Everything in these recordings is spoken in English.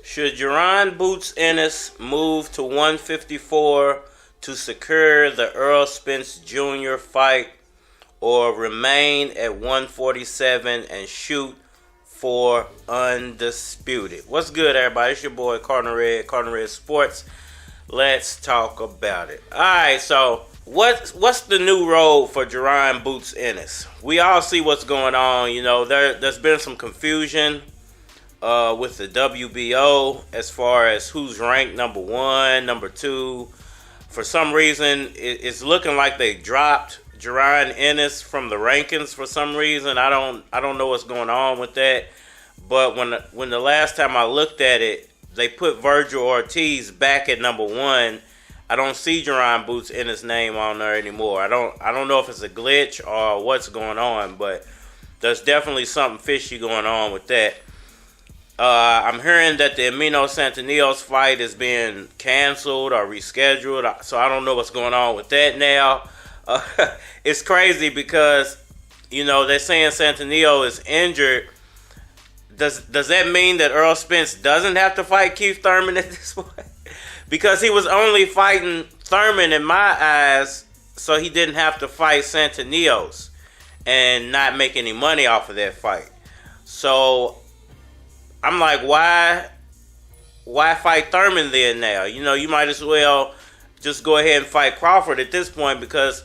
Should Jaron Boots Ennis move to 154 to secure the Errol Spence Jr. fight, or remain at 147 and shoot for Undisputed? What's good, everybody? It's your boy Cardinal Red Sports. Let's talk about it. Alright, so what's the new road for Jaron Boots Ennis? We all see what's going on. You know, there's been some confusion with the WBO as far as who's ranked number 1, number 2. For some reason, it's looking like they dropped Jaron Ennis from the rankings for some reason. I don't know what's going on with that. But when the last time I looked at it, they put Virgil Ortiz back at number 1. I don't see Jaron Boots Ennis' name on there anymore. I don't know if it's a glitch or what's going on, but there's definitely something fishy going on with that. I'm hearing that the Amino Santanillos fight is being canceled or rescheduled, so I don't know what's going on with that now. It's crazy because, you know, they're saying Santanillo is injured. Does that mean that Errol Spence doesn't have to fight Keith Thurman at this point? Because he was only fighting Thurman in my eyes, so he didn't have to fight Santanillos and not make any money off of that fight. So I'm like, why fight Thurman then now? You know, you might as well just go ahead and fight Crawford at this point, because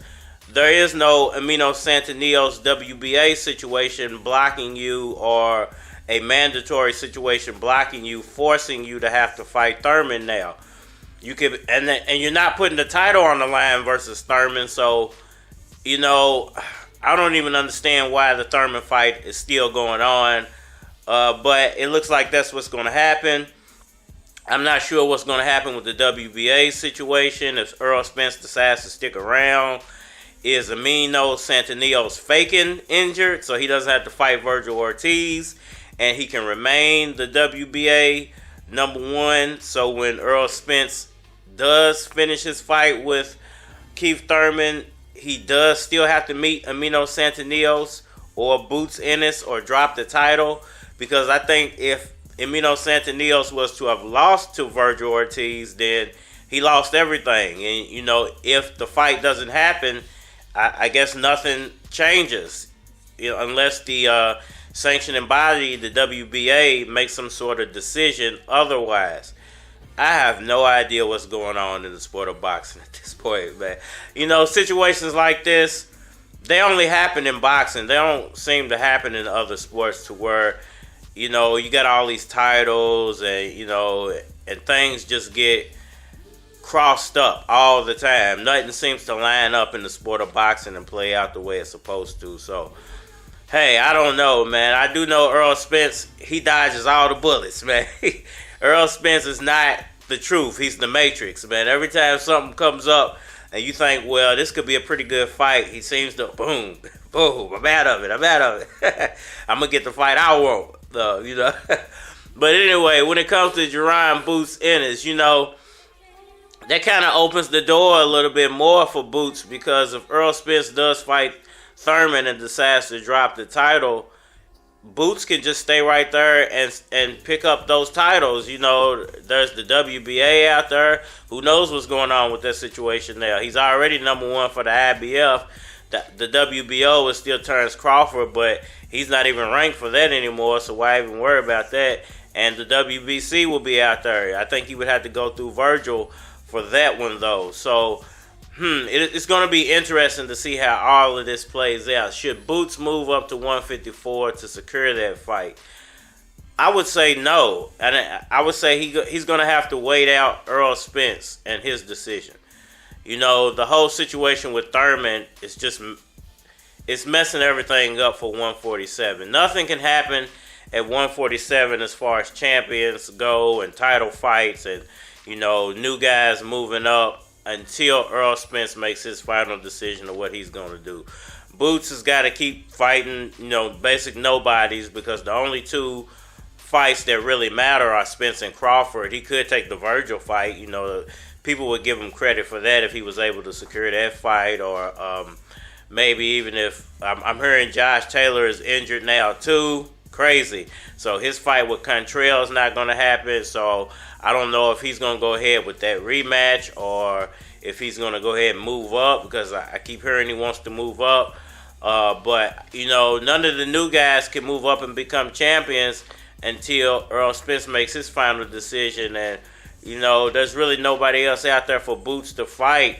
there is no Amino Santanillos WBA situation blocking you, or a mandatory situation blocking you, forcing you to have to fight Thurman now. You could, and you're not putting the title on the line versus Thurman. So, you know, I don't even understand why the Thurman fight is still going on. But it looks like that's what's going to happen. I'm not sure what's going to happen with the WBA situation. If Errol Spence decides to stick around, is Amino Santanillos faking injured so he doesn't have to fight Virgil Ortiz, and he can remain the WBA number 1? So when Errol Spence does finish his fight with Keith Thurman, he does still have to meet Amino Santanillos or Boots Ennis or drop the title. Because I think if Amino Santanillos was to have lost to Virgil Ortiz, then he lost everything. And, you know, if the fight doesn't happen, I guess nothing changes. You know, unless the sanctioning body, the WBA, makes some sort of decision otherwise. I have no idea what's going on in the sport of boxing at this point, man. You know, situations like this, they only happen in boxing. They don't seem to happen in other sports, to where, you know, you got all these titles and, you know, and things just get crossed up all the time. Nothing seems to line up in the sport of boxing and play out the way it's supposed to. So, hey, I don't know, man. I do know Errol Spence, he dodges all the bullets, man. Errol Spence is not the truth. He's the Matrix, man. Every time something comes up and you think, well, this could be a pretty good fight, he seems to, boom, I'm out of it. I'm going to get the fight I want. You know. But anyway, when it comes to Jaron Boots Ennis, you know, that kind of opens the door a little bit more for Boots, because if Errol Spence does fight Thurman and decides to drop the title, Boots can just stay right there and pick up those titles. You know, there's the WBA out there. Who knows what's going on with that situation now? He's already number 1 for the IBF. The WBO is still Terence Crawford, but he's not even ranked for that anymore, so why even worry about that? And the WBC will be out there. I think he would have to go through Virgil for that one, though. So, it's going to be interesting to see how all of this plays out. Should Boots move up to 154 to secure that fight? I would say no. And I would say he's going to have to wait out Errol Spence and his decision. You know, the whole situation with Thurman is just, it's messing everything up for 147. Nothing can happen at 147 as far as champions go and title fights and, you know, new guys moving up, until Errol Spence makes his final decision of what he's going to do. Boots has got to keep fighting, you know, basic nobodies, because the only 2 fights that really matter are Spence and Crawford. He could take the Virgil fight. You know, people would give him credit for that if he was able to secure that fight, or maybe even if I'm hearing Josh Taylor is injured now too. crazy. So his fight with Cantrell is not going to happen. So I don't know if he's going to go ahead with that rematch or if he's going to go ahead and move up, because I keep hearing he wants to move up. But, you know, none of the new guys can move up and become champions until Errol Spence makes his final decision. And, you know, there's really nobody else out there for Boots to fight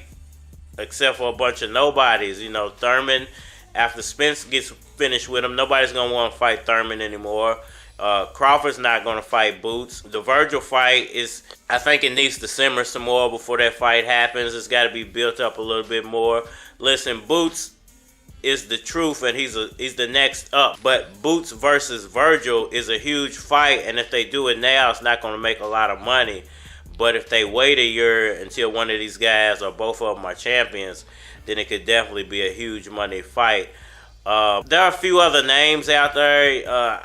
except for a bunch of nobodies. You know, Thurman, after Spence gets finished with him, nobody's going to want to fight Thurman anymore. Crawford's not going to fight Boots. The Virgil fight is, I think it needs to simmer some more before that fight happens. It's got to be built up a little bit more. Listen, Boots is the truth, and he's the next up. But Boots versus Virgil is a huge fight, and if they do it now, it's not going to make a lot of money. But if they wait a year until one of these guys or both of them are champions, then it could definitely be a huge money fight. There are a few other names out there,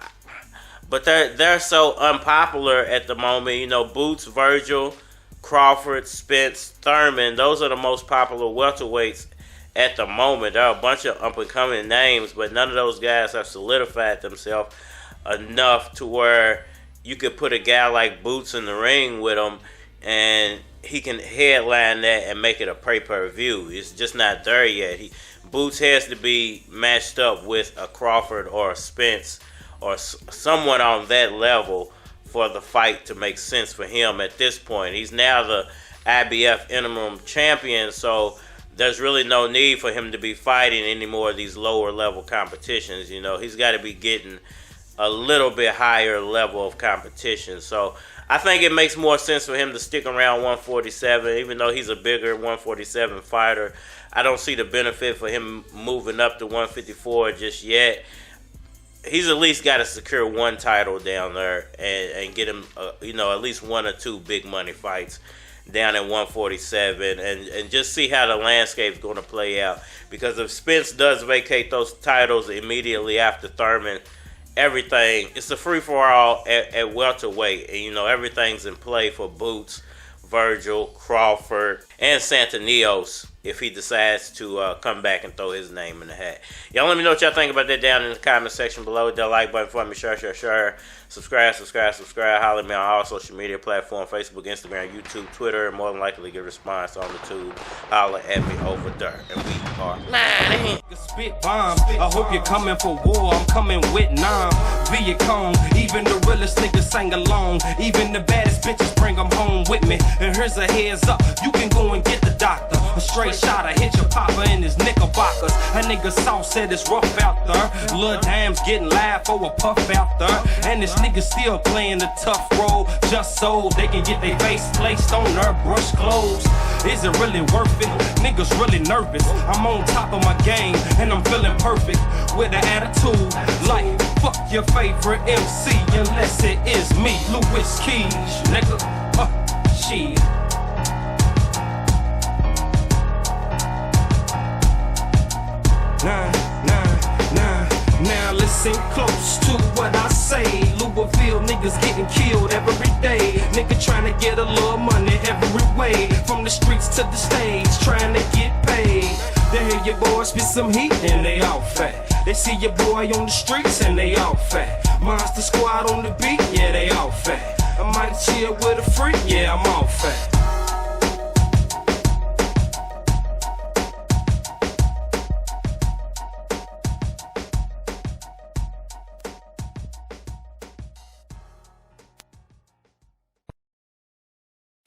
but they're so unpopular at the moment. You know, Boots, Virgil, Crawford, Spence, Thurman, those are the most popular welterweights at the moment. There are a bunch of up-and-coming names, but none of those guys have solidified themselves enough to where you could put a guy like Boots in the ring with him and he can headline that and make it a pay-per-view. It's just not there yet. Boots has to be matched up with a Crawford or a Spence or someone on that level for the fight to make sense for him at this point. He's now the IBF interim champion, so there's really no need for him to be fighting any more of these lower level competitions. You know, he's got to be getting a little bit higher level of competition. So I think it makes more sense for him to stick around 147, even though he's a bigger 147 fighter. I don't see the benefit for him moving up to 154 just yet. He's at least got to secure one title down there and get him, you know, at least one or two big money fights down at 147 and just see how the landscape's going to play out. Because if Spence does vacate those titles immediately after Thurman, everything, it's a free-for-all at welterweight. And, you know, everything's in play for Boots, Virgil, Crawford, and Santanios if he decides to come back and throw his name in the hat. Y'all let me know what y'all think about that down in the comment section below. Hit that like button for me. Share. Subscribe. Holler at me on all social media platforms, Facebook, Instagram, YouTube, Twitter, and more than likely get a response on the tube. Holler at me over there. And we are Manny. Spit bomb. I hope you're coming for war. I'm coming with nine. Viacom. Even the realest niggas sang along. Even the baddest bitches bring them home with me. And here's a heads up. You can go and get the doctor. A straight shot. I hit your papa in his knickerbockers. A nigga sauce said it's rough out there. Lil' Dam's getting live for a puff out there. And this nigga still playing the tough role. Just so they can get their face placed on their brush clothes. Is it really worth it? Niggas really nervous. I'm on top of my game and I'm feeling perfect with an attitude like fuck your favorite MC unless it is me, Louis Keys, nigga. Shit. Now listen close to what I say. Louisville niggas getting killed every day. Nigga trying to get a little money every way. From the streets to the stage, trying to get paid. They hear your boy spit some heat and they all fat. They see your boy on the streets and they all fat. Monster Squad on the beat, yeah they all fat. I might chill with